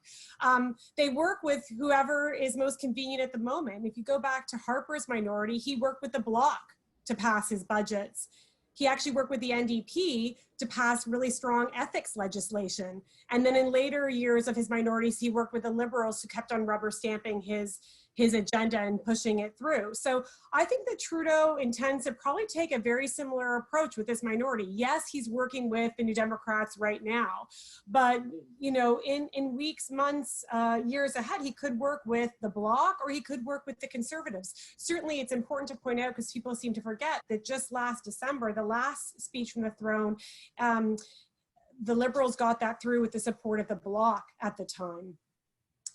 they work with whoever is most convenient at the moment. If you go back to Harper's minority, he worked with the Bloc to pass his budgets. He actually worked with the NDP to pass really strong ethics legislation. And then in later years of his minorities, he worked with the Liberals who kept on rubber stamping his agenda and pushing it through. So I think that Trudeau intends to probably take a very similar approach with this minority. Yes, he's working with the New Democrats right now, but you know, in weeks, months, years ahead, he could work with the Bloc or he could work with the Conservatives. Certainly it's important to point out, because people seem to forget, that just last December, the last speech from the throne, the Liberals got that through with the support of the Bloc at the time.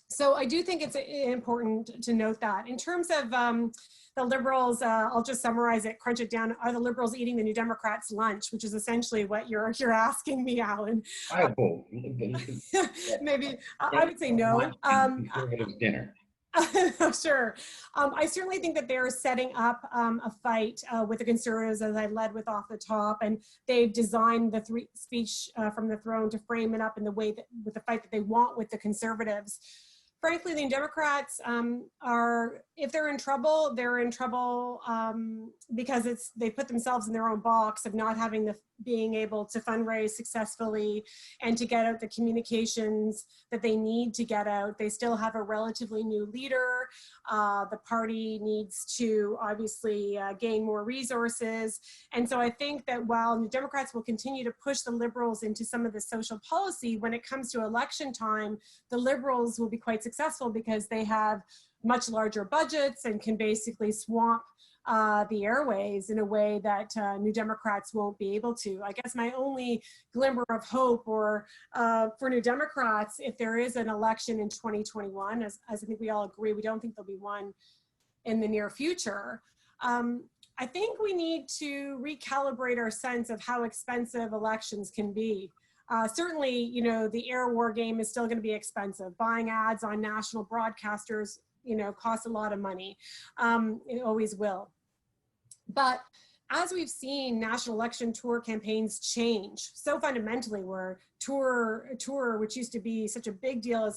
So I do think it's important to note that. In terms of the Liberals, I'll just summarize it, crunch it down. Are the Liberals eating the New Democrats' lunch, which is essentially what you're asking me, Allan? I hope. Maybe, I would say no. Conservative dinner. Sure. I certainly think that they're setting up a fight with the Conservatives, as I led with off the top, and they've designed the speech from the throne to frame it up in the way that, with the fight that they want with the Conservatives. frankly, the Democrats if they're in trouble because they put themselves in their own box of not being able to fundraise successfully and to get out the communications that they need to get out. They still have a relatively new leader. The party needs to obviously gain more resources. And so I think that while the Democrats will continue to push the Liberals into some of the social policy, when it comes to election time, the Liberals will be quite successful because they have much larger budgets and can basically swamp the airways in a way that New Democrats won't be able to. I guess my only glimmer of hope for New Democrats, if there is an election in 2021, as I think we all agree, we don't think there'll be one in the near future. I think we need to recalibrate our sense of how expensive elections can be. Certainly, you know, the air war game is still going to be expensive. Buying ads on national broadcasters, you know, costs a lot of money. It always will. But as we've seen national election tour campaigns change so fundamentally, where tour, which used to be such a big deal,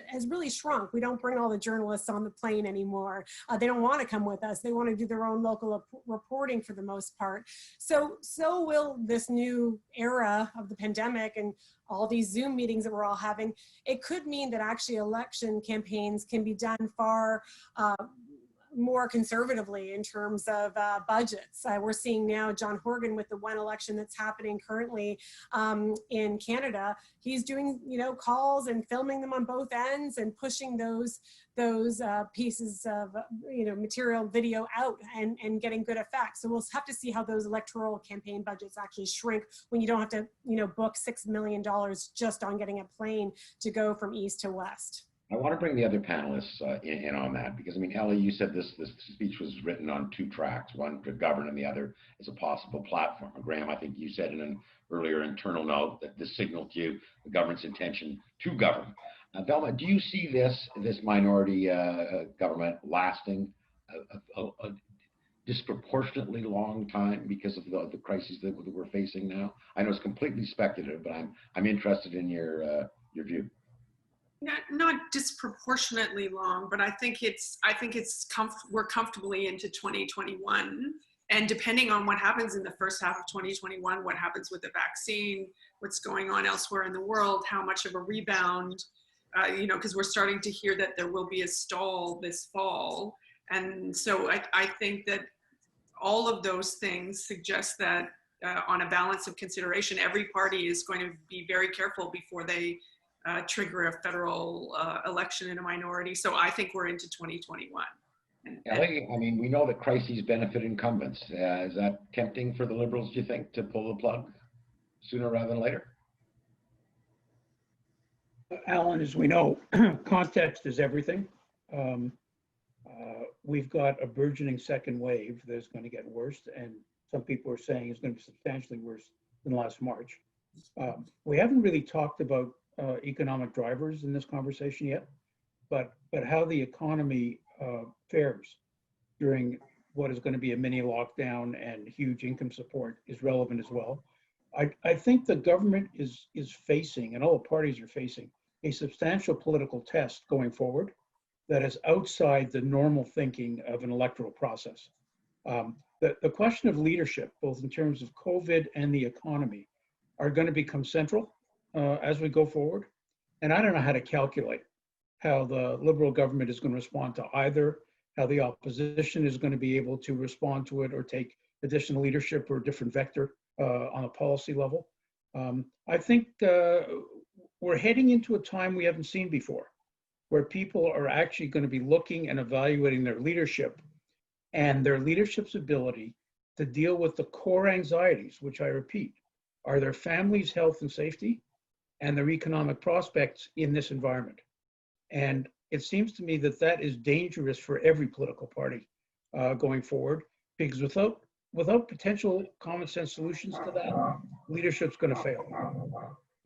has really shrunk. We don't bring all the journalists on the plane anymore. They don't want to come with us. They want to do their own local reporting for the most part. So will this new era of the pandemic and all these Zoom meetings that we're all having. It could mean that actually election campaigns can be done far more conservatively in terms of budgets. We're seeing now John Horgan with the one election that's happening currently in Canada. He's doing, you know, calls and filming them on both ends and pushing those pieces of, you know, material video out and getting good effects. So we'll have to see how those electoral campaign budgets actually shrink when you don't have to, you know, book $6 million just on getting a plane to go from east to west. I want to bring the other panelists in on that, because I mean, Elly, you said this speech was written on two tracks, one to govern and the other as a possible platform. Graham, I think you said in an earlier internal note that this signaled to you the government's intention to govern. Velma, do you see this minority government lasting a disproportionately long time because of the crises that we're facing now? I know it's completely speculative, but I'm interested in your view. Not disproportionately long, but I think we're comfortably into 2021, and depending on what happens in the first half of 2021, what happens with the vaccine, what's going on elsewhere in the world, how much of a rebound, you know, because we're starting to hear that there will be a stall this fall, and so I think that all of those things suggest that on a balance of consideration, every party is going to be very careful before they trigger a federal election in a minority. So I think we're into 2021. Elly, I mean, we know that crises benefit incumbents. Is that tempting for the Liberals, do you think, to pull the plug sooner rather than later? Allan, as we know, context is everything. We've got a burgeoning second wave that's going to get worse, and some people are saying it's going to be substantially worse than last March. We haven't really talked about economic drivers in this conversation yet, but how the economy fares during what is going to be a mini lockdown and huge income support is relevant as well. I think the government is facing, and all the parties are facing, a substantial political test going forward that is outside the normal thinking of an electoral process. The question of leadership, both in terms of COVID and the economy, are going to become central as we go forward. And I don't know how to calculate how the Liberal government is going to respond to either, how the opposition is going to be able to respond to it or take additional leadership or a different vector on a policy level. I think we're heading into a time we haven't seen before, where people are actually going to be looking and evaluating their leadership and their leadership's ability to deal with the core anxieties, which I repeat, are their families' health and safety and their economic prospects in this environment. And it seems to me that that is dangerous for every political party going forward, because without potential common sense solutions to that, leadership's going to fail.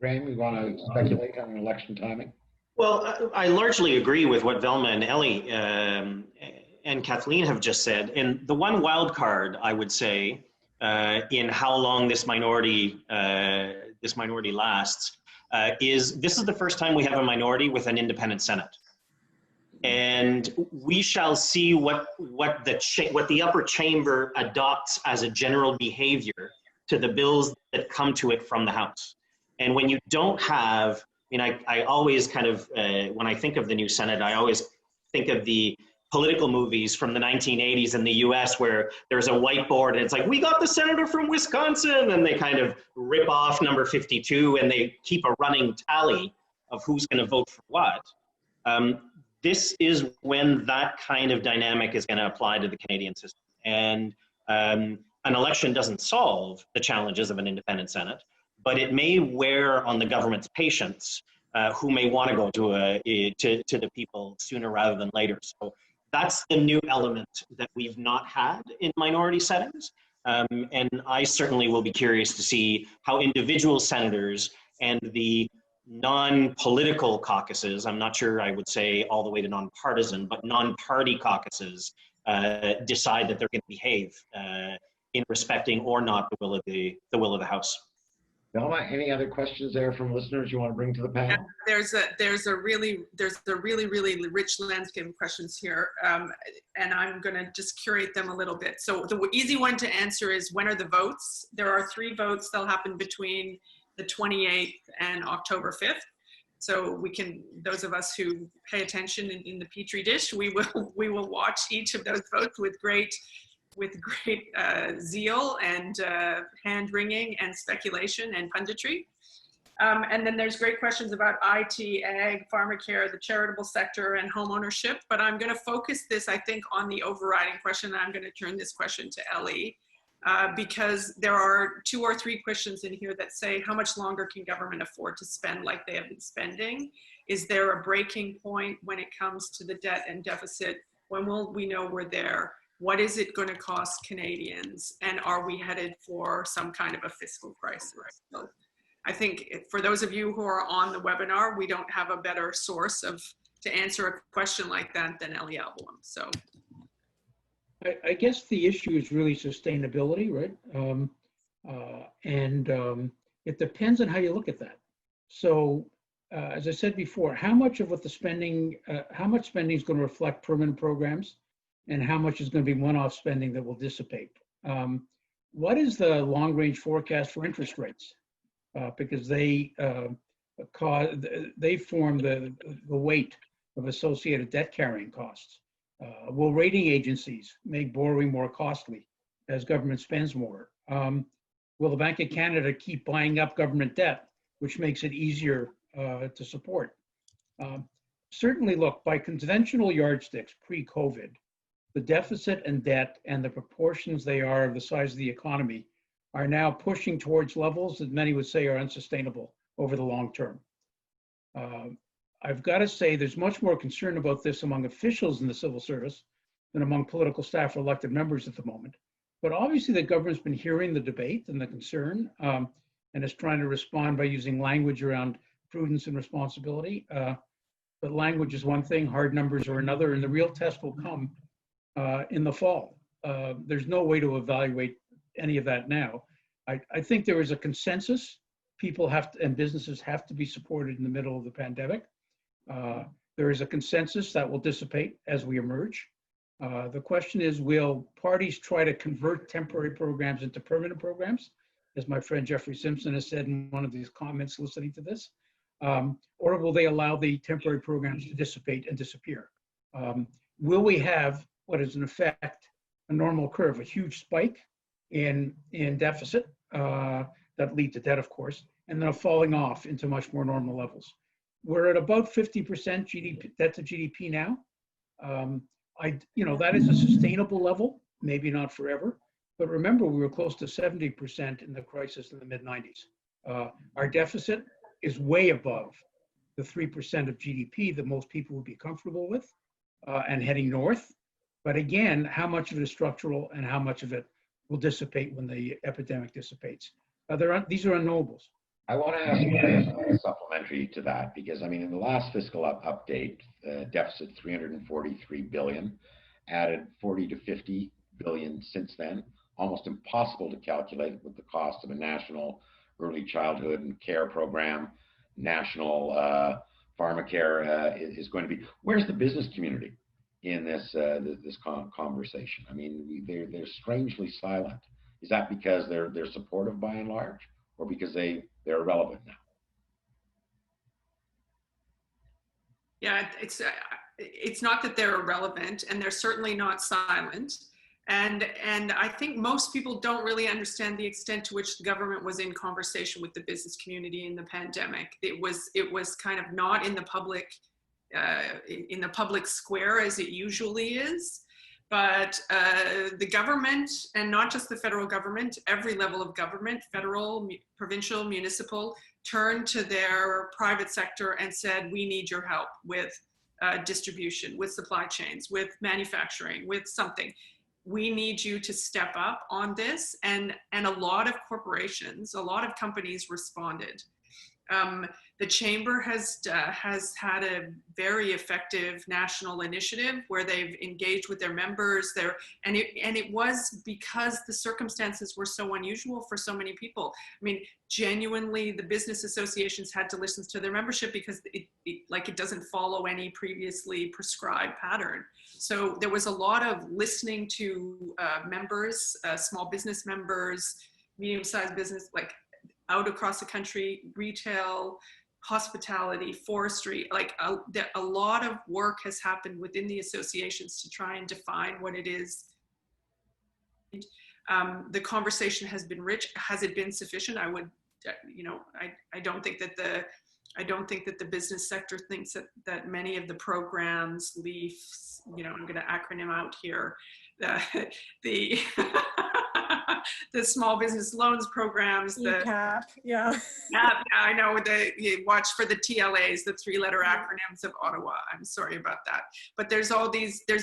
Graham, you want to speculate on election timing? Well, I largely agree with what Velma and Elly and Kathleen have just said. And the one wild card, I would say, in how long this minority lasts, is this is the first time we have a minority with an independent Senate. And we shall see what the upper chamber adopts as a general behavior to the bills that come to it from the House. And when you don't have, I always kind of, when I think of the new Senate, I always think of the political movies from the 1980s in the US where there's a whiteboard and it's like, we got the senator from Wisconsin, and they kind of rip off number 52 and they keep a running tally of who's going to vote for what. This is when that kind of dynamic is going to apply to the Canadian system. And an election doesn't solve the challenges of an independent Senate, but it may wear on the government's patience, who may want to go to the people sooner rather than later. So that's the new element that we've not had in minority settings. And I certainly will be curious to see how individual senators and the non-political caucuses, I'm not sure I would say all the way to non-partisan, but non-party caucuses decide that they're going to behave in respecting or not the will of the House. Velma, any other questions there from listeners you want to bring to the panel? Yeah, there's a really rich landscape of questions here, and I'm going to just curate them a little bit. So the easy one to answer is, when are the votes? There are 3 votes. They'll happen between the 28th and October 5th. So we can, those of us who pay attention in the Petri dish, we will watch each of those votes with great zeal and hand-wringing and speculation and punditry. And then there's great questions about IT, ag, pharmacare, the charitable sector, and home ownership. But I'm going to focus this, I think, on the overriding question. I'm going to turn this question to Elly, because there are 2 or 3 questions in here that say, how much longer can government afford to spend like they have been spending? Is there a breaking point when it comes to the debt and deficit? When will we know we're there? What is it going to cost Canadians? And are we headed for some kind of a fiscal crisis? So I think for those of you who are on the webinar, we don't have a better source to answer a question like that than Elly Alboim. So I guess the issue is really sustainability, right? It depends on how you look at that. So as I said before, how much of what the spending, how much spending is going to reflect permanent programs, and how much is going to be one-off spending that will dissipate? What is the long-range forecast for interest rates? Because they form the weight of associated debt carrying costs. Will rating agencies make borrowing more costly as government spends more? Will the Bank of Canada keep buying up government debt, which makes it easier to support? Certainly, look, by conventional yardsticks pre-COVID, the deficit and debt and the proportions they are of the size of the economy are now pushing towards levels that many would say are unsustainable over the long term. I've got to say there's much more concern about this among officials in the civil service than among political staff or elected members at the moment. But obviously the government's been hearing the debate and the concern and is trying to respond by using language around prudence and responsibility. But language is one thing, hard numbers are another, and the real test will come in the fall. There's no way to evaluate any of that now. I think there is a consensus. People have to, and businesses have to be supported in the middle of the pandemic. There is a consensus that will dissipate as we emerge. The question is, will parties try to convert temporary programs into permanent programs, as my friend Jeffrey Simpson has said in one of these comments listening to this, or will they allow the temporary programs to dissipate and disappear? Will we have what is in effect a normal curve, a huge spike in deficit that lead to debt, of course, and then a falling off into much more normal levels? We're at about 50% GDP, debt to GDP now. That is a sustainable level, maybe not forever, but remember we were close to 70% in the crisis in the mid-90s. Our deficit is way above the 3% of GDP that most people would be comfortable with and heading north. But again, how much of it is structural and how much of it will dissipate when the epidemic dissipates? These are unknowables. I want to ask you supplementary to that, because I mean, in the last fiscal update, deficit 343 billion, added 40 to 50 billion since then. Almost impossible to calculate with the cost of a national early childhood and care program, national pharmacare is going to be. Where's the business community in this conversation? I mean, they're strangely silent. Is that because they're supportive by and large, or because they're irrelevant now? Yeah, it's not that they're irrelevant, and they're certainly not silent. And I think most people don't really understand the extent to which the government was in conversation with the business community in the pandemic. It was kind of not in the public square as it usually is. But the government, and not just the federal government, every level of government, federal, provincial, municipal, turned to their private sector and said, we need your help with distribution, with supply chains, with manufacturing, with something. We need you to step up on this. And a lot of corporations, a lot of companies responded. The Chamber has had a very effective national initiative where they've engaged with their members there, and it was because the circumstances were so unusual for so many people. I mean, genuinely, the business associations had to listen to their membership because it doesn't follow any previously prescribed pattern. So there was a lot of listening to members, small business members, medium-sized business, like out across the country, retail, hospitality, forestry, like a lot of work has happened within the associations to try and define what it is. The conversation has been rich. Has it been sufficient? I would, I don't think that the business sector thinks that many of the programs, LEAFs, I'm going to acronym out here, the the small business loans programs, the ECAP, yeah. I know, you watch for the TLAs, the three-letter acronyms of Ottawa. I'm sorry about that. But there's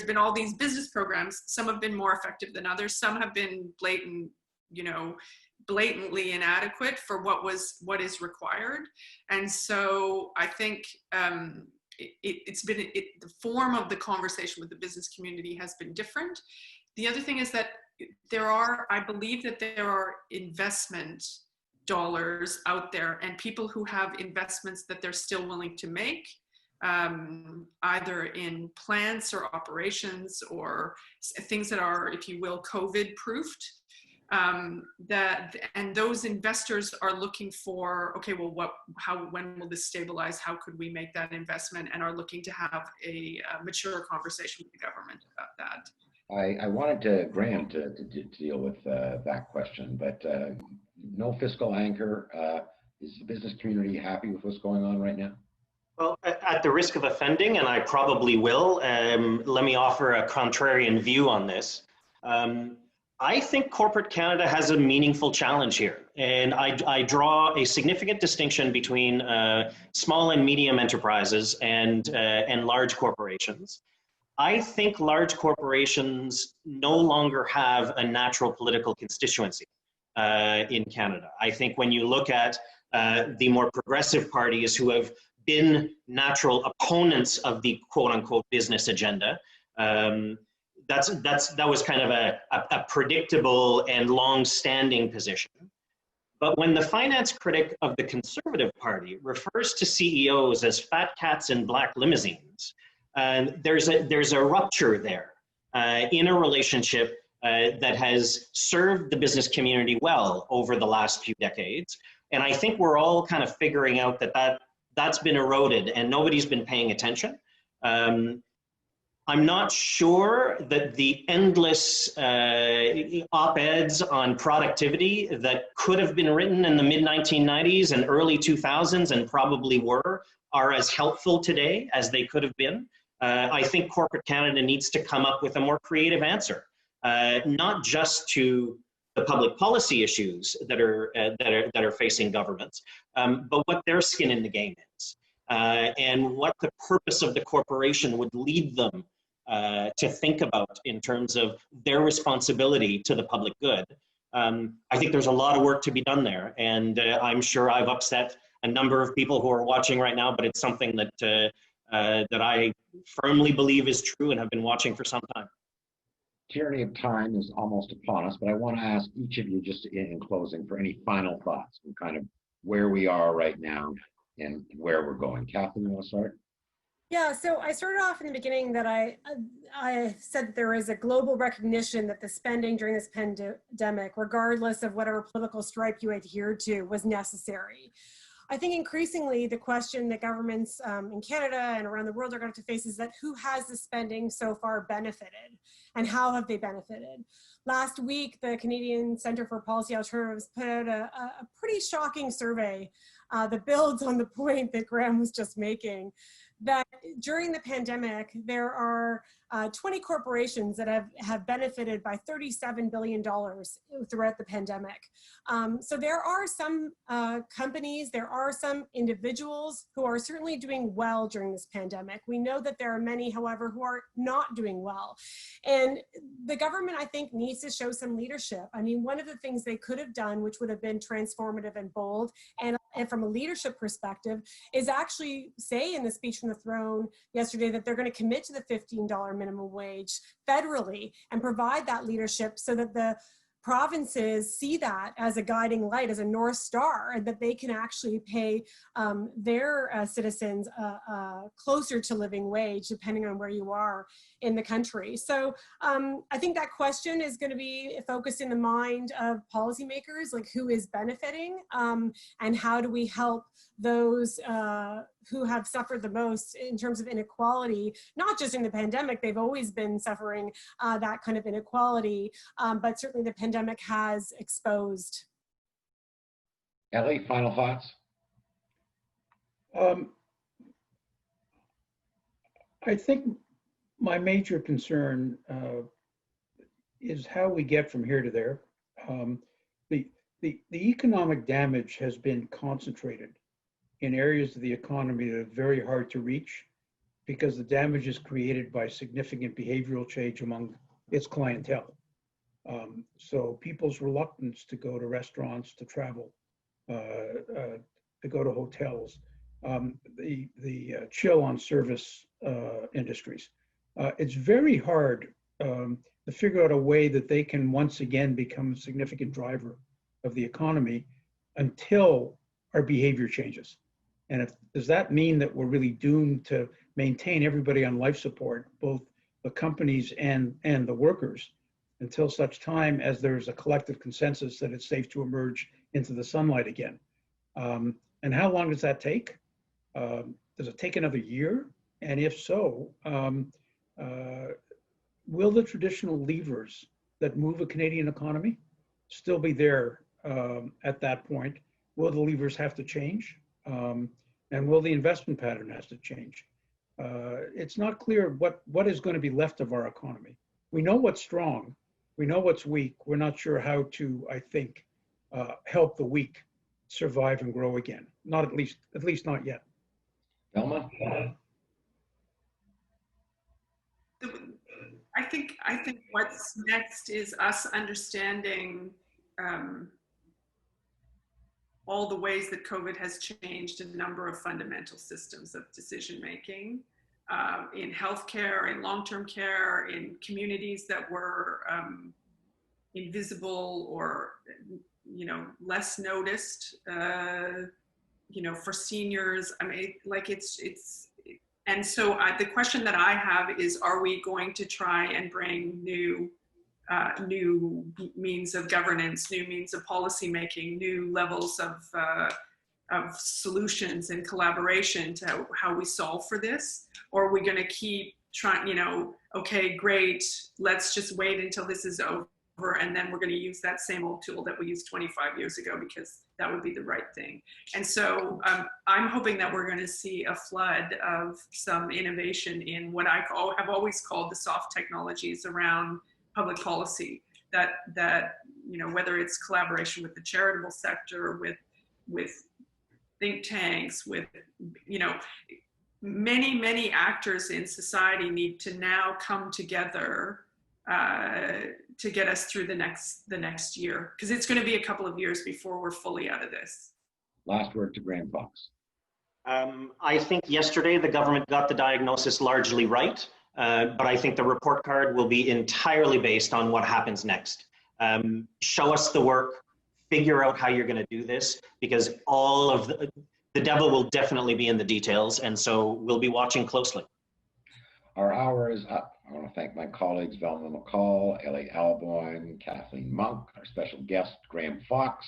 been all these business programs. Some have been more effective than others. Some have been blatantly inadequate for what is required. And so I think the form of the conversation with the business community has been different. The other thing is that I believe that there are investment dollars out there and people who have investments that they're still willing to make, either in plants or operations or things that are, if you will, COVID proofed. And those investors are looking for, okay, well, when will this stabilize? How could we make that investment? And are looking to have a mature conversation with the government about that. I wanted Graham to deal with that question, but no fiscal anchor. Is the business community happy with what's going on right now? Well, at the risk of offending, and I probably will, let me offer a contrarian view on this. I think corporate Canada has a meaningful challenge here, and I draw a significant distinction between small and medium enterprises and large corporations. I think large corporations no longer have a natural political constituency in Canada. I think when you look at the more progressive parties who have been natural opponents of the quote-unquote business agenda, that was kind of a predictable and long-standing position. But when the finance critic of the Conservative Party refers to CEOs as fat cats in black limousines, there's a rupture there in a relationship that has served the business community well over the last few decades. And I think we're all kind of figuring out that's been eroded and nobody's been paying attention. I'm not sure that the endless op-eds on productivity that could have been written in the mid-1990s and early 2000s and probably are as helpful today as they could have been. I think corporate Canada needs to come up with a more creative answer, not just to the public policy issues that are facing governments, but what their skin in the game is, and what the purpose of the corporation would lead them to think about in terms of their responsibility to the public good. I think there's a lot of work to be done there, and I'm sure I've upset a number of people who are watching right now, but it's something that I firmly believe is true and have been watching for some time. Tyranny of time is almost upon us, but I want to ask each of you just in closing for any final thoughts on kind of where we are right now and where we're going. Kathleen, you want to start? Yeah, so I started off in the beginning that I said that there is a global recognition that the spending during this pandemic, regardless of whatever political stripe you adhered to, was necessary. I think increasingly the question that governments in Canada and around the world are going to face is that who has the spending so far benefited and how have they benefited? Last week, the Canadian Centre for Policy Alternatives put out a pretty shocking survey that builds on the point that Graham was just making, that during the pandemic, there are 20 corporations that have benefited by $37 billion throughout the pandemic. So there are some companies, there are some individuals who are certainly doing well during this pandemic. We know that there are many, however, who are not doing well. And the government, I think, needs to show some leadership. I mean, one of the things they could have done, which would have been transformative and bold, and from a leadership perspective, is actually say in the speech from the throne yesterday that they're going to commit to the $15 minimum wage federally and provide that leadership so that the provinces see that as a guiding light, as a North Star, and that they can actually pay their citizens closer to living wage, depending on where you are in the country. So I think that question is going to be focused in the mind of policymakers, like who is benefiting and how do we help those who have suffered the most in terms of inequality, not just in the pandemic, they've always been suffering that kind of inequality, but certainly the pandemic has exposed. Elly, final thoughts? I think my major concern is how we get from here to there. The economic damage has been concentrated in areas of the economy that are very hard to reach because the damage is created by significant behavioral change among its clientele. So people's reluctance to go to restaurants, to travel, to go to hotels, the chill on service industries. It's very hard to figure out a way that they can once again become a significant driver of the economy until our behavior changes. And does that mean that we're really doomed to maintain everybody on life support, both the companies and the workers, until such time as there's a collective consensus that it's safe to emerge into the sunlight again? And how long does that take? Does it take another year? And if so, will the traditional levers that move a Canadian economy still be there at that point? Will the levers have to change? And will the investment pattern have to change? It's not clear what is going to be left of our economy. We know what's strong. We know what's weak. We're not sure how to, I think, help the weak survive and grow again. Not at least not yet. Velma? I think what's next is us understanding all the ways that COVID has changed a number of fundamental systems of decision making in healthcare, in long-term care, in communities that were invisible or less noticed. For seniors. I mean, like and so the question that I have is: are we going to try and bring new means of governance, new means of policy making, new levels of solutions and collaboration to how we solve for this? Or are we going to keep trying, okay, great, let's just wait until this is over and then we're going to use that same old tool that we used 25 years ago because that would be the right thing. And so I'm hoping that we're going to see a flood of some innovation in what I have always called the soft technologies around public policy, that whether it's collaboration with the charitable sector, with think tanks, with many actors in society need to now come together to get us through the next year, because it's going to be a couple of years before we're fully out of this. Last word to Graham Fox. I think yesterday the government got the diagnosis largely right. But I think the report card will be entirely based on what happens next. Show us the work, figure out how you're going to do this, because all of the devil will definitely be in the details, and so we'll be watching closely. Our hour is up. I want to thank my colleagues, Velma McColl, Elly Alboim, Kathleen Monk, our special guest, Graham Fox.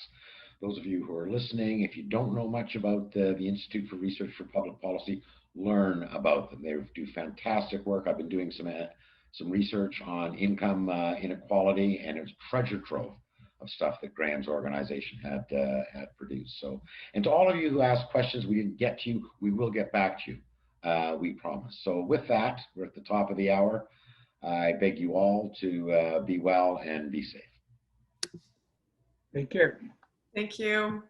Those of you who are listening, if you don't know much about the Institute for Research for Public Policy, learn about them. They do fantastic work. I've been doing some research on income inequality, and it's treasure trove of stuff that Graham's organization had produced. So, and to all of you who asked questions we didn't get to, we will get back to you. We promise. So with that, we're at the top of the hour. I beg you all to be well and be safe. Take care. Thank you.